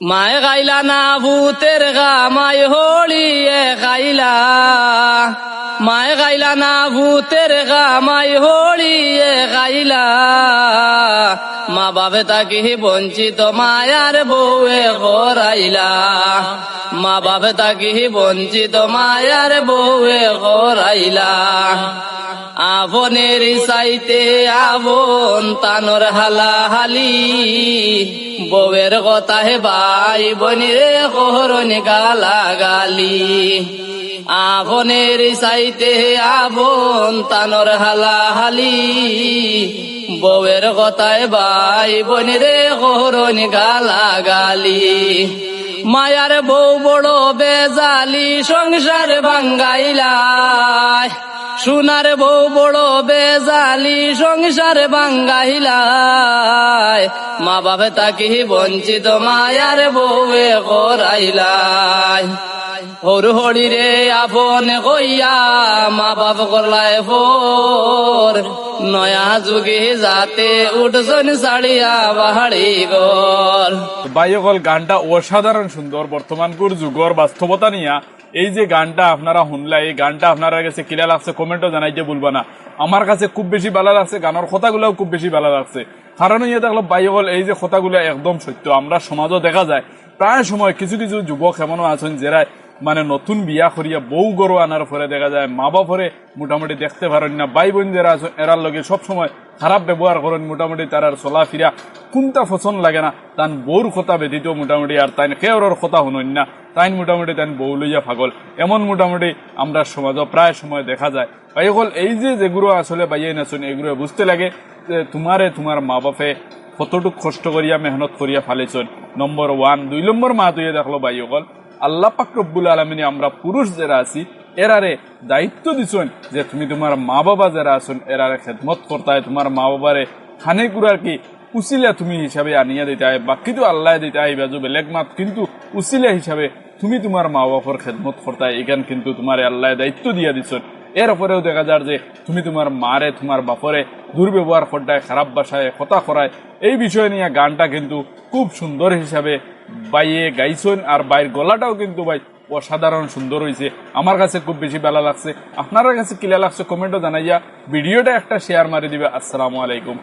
মায় গাইলা না ভূতের গা মায় হোলিয়ে গাইলা, মায় গাইলা না ভূতের গা মায় হোলিয়ে গাইলা। মা বাপে তাকি বঞ্চিত মায়ার বউয়ে গরাইলা, মা বাপে তাকি বঞ্চিত মায়ার বউয়ে গরাইলা। আবনের চাইতে আবন তানর হালাহালি, বউয়ের কথা হে ভাই বনিরে কোহরন গালাগালি। আবনের চাইতে আবন তানর হালাহালি, বউয়ের কথায় ভাই বনিরে কোহরন গালাগালি। মায়ার বউ বড় বেজালি সংসার ভাঙ্গাইলাই, সোনার বউ বড় বেজালি সংসার ভাঙ্গাইলাই। মা বাপে তাকি বঞ্চিত মায়ার বউয়ে গরাইলাই। হরু হরি রে আপন কইয়া মা বাপ করলাই ফোর, নয়া যুগে যাতে উঠছন ছাড়িয়া বাহারি গর। বাইকল গানটা অসাধারণ সুন্দর, বর্তমানকুর যুগর বাস্তবতা নিয়া এই যে গানটা আপনারা শুনলা, এই গানটা আপনারা কাছে কিলা লাগছে কমেন্টও জানাইতে ভুলবা না। আমার কাছে খুব বেশি ভালো লাগছে, গানের কথাগুলোও খুব বেশি ভালো লাগছে। কারণ ইয়ে দেখলো বাইকল এই যে কথাগুলো একদম সত্য। আমরা সমাজও দেখা যায় প্রায় সময় কিছু কিছু যুবক এমনও আছেন যারা মানে নতুন বিয়া করিয়া বউ গরু আনার পরে দেখা যায় মা বাপরে মোটামুটি দেখতে পারেন না, ভাই বোন যারা আছেন এরার লগে সবসময় খারাপ ব্যবহার করেন। মোটামুটি তার চলাফিরা কোনটা পছন্দ লাগে না, তান বউর কথা ব্যতীত মোটামুটি আর তাই কেউর কথা শুনেন না, তাই মোটামুটি তাই বউ লইয়া পাগল, এমন মোটামুটি আমরা সমাজও প্রায় সময় দেখা যায়। ভাই হল এই যে যেগুলো আসলে বাইয়ে নাচুন এগুলো বুঝতে লাগে যে তোমার মা বাপে কতটুক কষ্ট করিয়া মেহনত করিয়া ফালেছেন। নম্বর 1। 2 নম্বর মা তুই দেখলো ভাই হল আল্লাহ পাক রব্বুল আলামিন আমরা পুরুষ যারা আছি এরারে দায়িত্ব দিছেন যে তুমি তোমার মা বাবা যারা আছেন এরারে খেদমত করতে, তোমার মা বাবারে খানে কুড়ার কি উসিলা তুমি হিসাবে আনিয়া দিতে হয়, বাকি তো আল্লাহ দিতে হয় বাজু বেলেগ মাত, কিন্তু উসিলা হিসাবে তুমি তোমার মা বাবার খেদমত করতে এখান কিন্তু তোমার আল্লাহ দায়িত্ব দিয়া দিছেন। এর উপরেও দেখা যায় যে তুমি তোমার মারে তোমার বাপরে দুর্ব্যবহার করতায়, খারাপ ভাষায় কথা করায়। এই বিষয় নিয়ে গানটা কিন্তু খুব সুন্দর হিসাবে বাইয়ে গাইছেন, আর বাইর গলাটাও কিন্তু ভাই অসাধারণ সুন্দর হয়েছে। আমার কাছে খুব বেশি ভালো লাগছে। আপনার কাছে কিলা লাগছে কমেন্টও জানাইয়া ভিডিওটা একটা শেয়ার মারি দিবে। আসসালামু আলাইকুম।